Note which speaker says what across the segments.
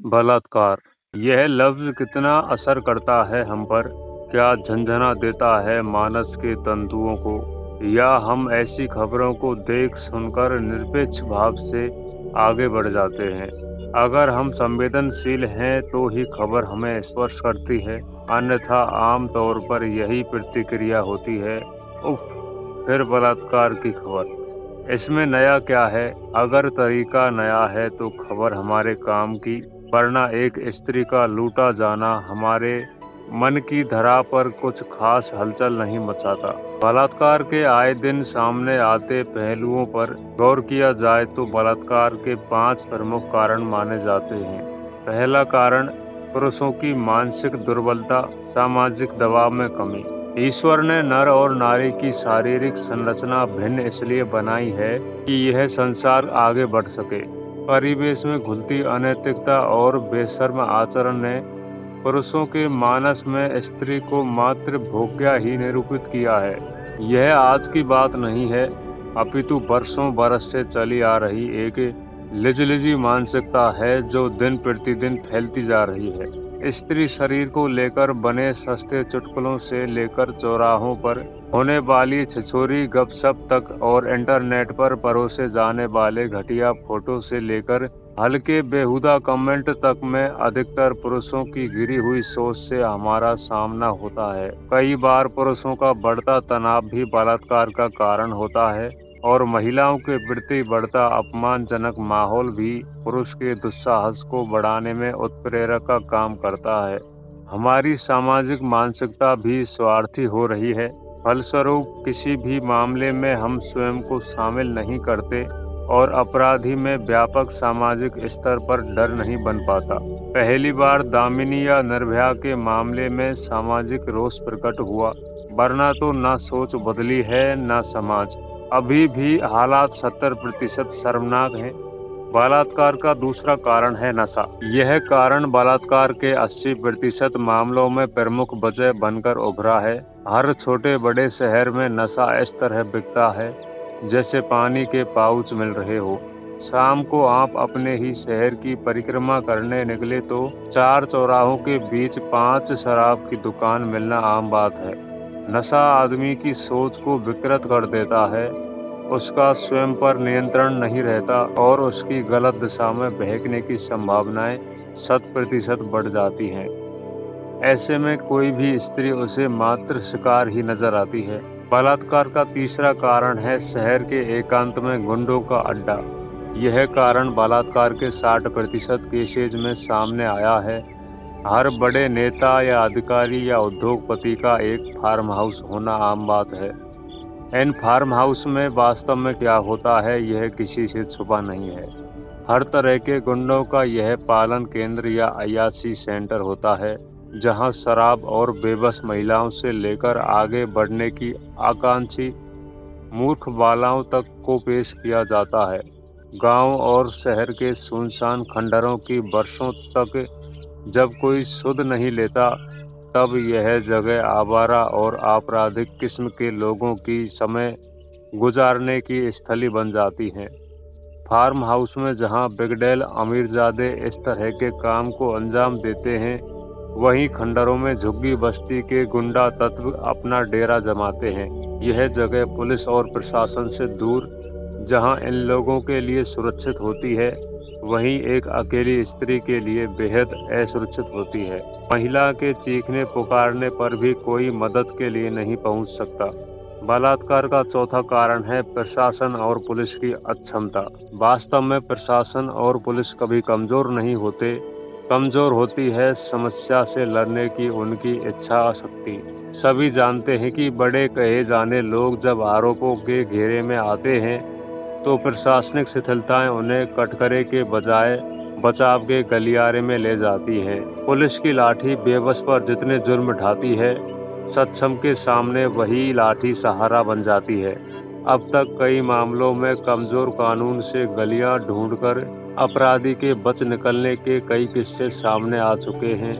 Speaker 1: बलात्कार यह लफ्ज़ कितना असर करता है हम पर? क्या झंझना देता है मानस के तंतुओं को? या हम ऐसी खबरों को देख सुनकर निरपेक्ष भाव से आगे बढ़ जाते हैं? अगर हम संवेदनशील हैं तो ही खबर हमें स्पर्श करती है, अन्यथा आम तौर पर यही प्रतिक्रिया होती है, उफ़! फिर बलात्कार की खबर। इसमें नया क्या है? अगर तरीका नया है तो खबर हमारे काम की, वरना एक स्त्री का लूटा जाना हमारे मन की धरा पर कुछ खास हलचल नहीं मचाता। बलात्कार के आए दिन सामने आते पहलुओं पर गौर किया जाए तो बलात्कार के 5 प्रमुख कारण माने जाते हैं। पहला कारण पुरुषों की मानसिक दुर्बलता, सामाजिक दबाव में कमी। ईश्वर ने नर और नारी की शारीरिक संरचना भिन्न इसलिए बनाई है कि यह संसार आगे बढ़ सके। परिवेश में घुलती अनैतिकता और बेशर्म आचरण ने पुरुषों के मानस में स्त्री को मात्र भोग्या ही निरूपित किया है। यह आज की बात नहीं है, अपितु बरसों बरस से चली आ रही एक लिजलिजी मानसिकता है जो दिन प्रतिदिन फैलती जा रही है। स्त्री शरीर को लेकर बने सस्ते चुटकुलों से लेकर चौराहों पर होने वाली छिछोरी गपशप तक और इंटरनेट पर परोसे जाने वाले घटिया फोटो से लेकर हल्के बेहुदा कमेंट तक में अधिकतर पुरुषों की गिरी हुई सोच से हमारा सामना होता है। कई बार पुरुषों का बढ़ता तनाव भी बलात्कार का कारण होता है और महिलाओं के प्रति बढ़ता अपमानजनक माहौल भी पुरुष के दुस्साहस को बढ़ाने में उत्प्रेरक का काम करता है। हमारी सामाजिक मानसिकता भी स्वार्थी हो रही है। फलस्वरूप किसी भी मामले में हम स्वयं को शामिल नहीं करते और अपराधी में व्यापक सामाजिक स्तर पर डर नहीं बन पाता। पहली बार दामिनी या निर्भया के मामले में सामाजिक रोष प्रकट हुआ, वरना तो ना सोच बदली है ना समाज। अभी भी हालात 70% शर्मनाक हैं। बलात्कार का दूसरा कारण है नशा। यह कारण बलात्कार के 80% मामलों में प्रमुख वजह बनकर उभरा है। हर छोटे बड़े शहर में नशा इस तरह बिकता है जैसे पानी के पाउच मिल रहे हो। शाम को आप अपने ही शहर की परिक्रमा करने निकले तो 4 चौराहों के बीच 5 शराब की दुकान मिलना आम बात है। नशा आदमी की सोच को विकृत कर देता है, उसका स्वयं पर नियंत्रण नहीं रहता और उसकी गलत दिशा में बहकने की संभावनाएं 100% बढ़ जाती हैं। ऐसे में कोई भी स्त्री उसे मात्र शिकार ही नजर आती है। बलात्कार का तीसरा कारण है शहर के एकांत में गुंडों का अड्डा। यह कारण बलात्कार के 60% केसेज में सामने आया है। हर बड़े नेता या अधिकारी या उद्योगपति का एक फार्म हाउस होना आम बात है। इन फार्म हाउस में वास्तव में क्या होता है यह किसी से छुपा नहीं है। हर तरह के गुंडों का यह पालन केंद्र या अय्याशी सेंटर होता है जहां शराब और बेबस महिलाओं से लेकर आगे बढ़ने की आकांक्षी मूर्ख बालाओं तक को पेश किया जाता है। गांव और शहर के सुनसान खंडरों की वर्षों तक जब कोई सुध नहीं लेता, तब यह जगह आवारा और आपराधिक किस्म के लोगों की समय गुजारने की स्थली बन जाती है। फार्म हाउस में जहां बिगड़ैल अमीरजादे इस तरह के काम को अंजाम देते हैं, वहीं खंडरों में झुग्गी बस्ती के गुंडा तत्व अपना डेरा जमाते हैं। यह जगह पुलिस और प्रशासन से दूर, जहां इन लोगों के लिए सुरक्षित होती है, वहीं एक अकेली स्त्री के लिए बेहद असुरक्षित होती है। महिला के चीखने पुकारने पर भी कोई मदद के लिए नहीं पहुंच सकता। बलात्कार का चौथा कारण है प्रशासन और पुलिस की अक्षमता। वास्तव में प्रशासन और पुलिस कभी कमजोर नहीं होते, कमजोर होती है समस्या से लड़ने की उनकी इच्छा शक्ति। सभी जानते हैं कि बड़े कहे जाने लोग जब आरोपों के घेरे में आते हैं तो प्रशासनिक शिथिलताएं उन्हें कटघरे के बजाय बचाव के गलियारे में ले जाती हैं। पुलिस की लाठी बेबस पर जितने जुर्म ढाती है, सक्षम के सामने वही लाठी सहारा बन जाती है। अब तक कई मामलों में कमजोर कानून से गलियां ढूंढकर अपराधी के बच निकलने के कई किस्से सामने आ चुके हैं।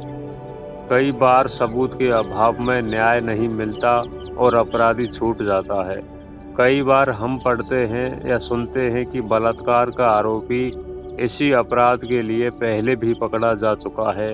Speaker 1: कई बार सबूत के अभाव में न्याय नहीं मिलता और अपराधी छूट जाता है। कई बार हम पढ़ते हैं या सुनते हैं कि बलात्कार का आरोपी इसी अपराध के लिए पहले भी पकड़ा जा चुका है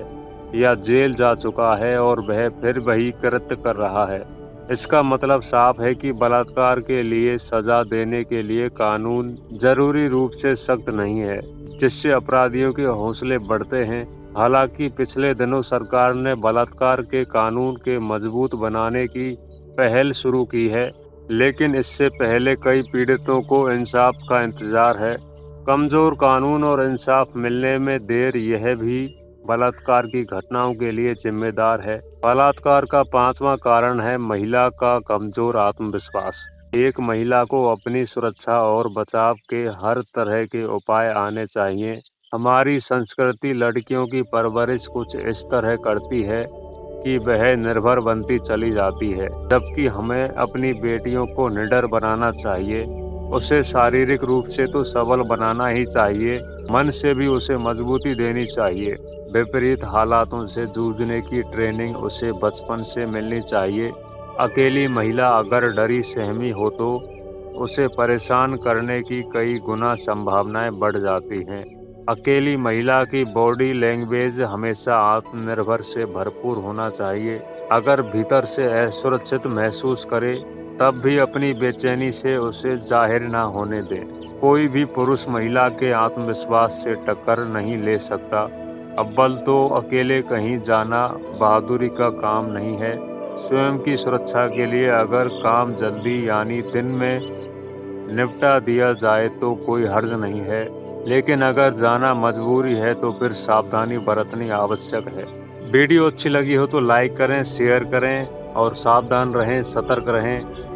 Speaker 1: या जेल जा चुका है और वह फिर वही कृत्य कर रहा है। इसका मतलब साफ है कि बलात्कार के लिए सजा देने के लिए कानून जरूरी रूप से सख्त नहीं है, जिससे अपराधियों के हौसले बढ़ते हैं। हालांकि पिछले दिनों सरकार ने बलात्कार के कानून के मजबूत बनाने की पहल शुरू की है, लेकिन इससे पहले कई पीड़ितों को इंसाफ का इंतजार है। कमजोर कानून और इंसाफ मिलने में देर यह भी बलात्कार की घटनाओं के लिए जिम्मेदार है। बलात्कार का पांचवा कारण है महिला का कमजोर आत्मविश्वास। एक महिला को अपनी सुरक्षा और बचाव के हर तरह के उपाय आने चाहिए। हमारी संस्कृति लड़कियों की परवरिश कुछ इस तरह करती है कि वह निर्भर बनती चली जाती है, जबकि हमें अपनी बेटियों को निडर बनाना चाहिए। उसे शारीरिक रूप से तो सबल बनाना ही चाहिए, मन से भी उसे मजबूती देनी चाहिए। विपरीत हालातों से जूझने की ट्रेनिंग उसे बचपन से मिलनी चाहिए। अकेली महिला अगर डरी सहमी हो तो उसे परेशान करने की कई गुना संभावनाएं बढ़ जाती हैं। अकेली महिला की बॉडी लैंग्वेज हमेशा आत्मनिर्भर से भरपूर होना चाहिए। अगर भीतर से असुरक्षित महसूस करे तब भी अपनी बेचैनी से उसे जाहिर ना होने दें। कोई भी पुरुष महिला के आत्मविश्वास से टक्कर नहीं ले सकता। अव्वल तो अकेले कहीं जाना बहादुरी का काम नहीं है। स्वयं की सुरक्षा के लिए अगर काम जल्दी यानी दिन में निपटा दिया जाए तो कोई हर्ज नहीं है, लेकिन अगर जाना मजबूरी है तो फिर सावधानी बरतनी आवश्यक है। वीडियो अच्छी लगी हो तो लाइक करें, शेयर करें और सावधान रहें, सतर्क रहें।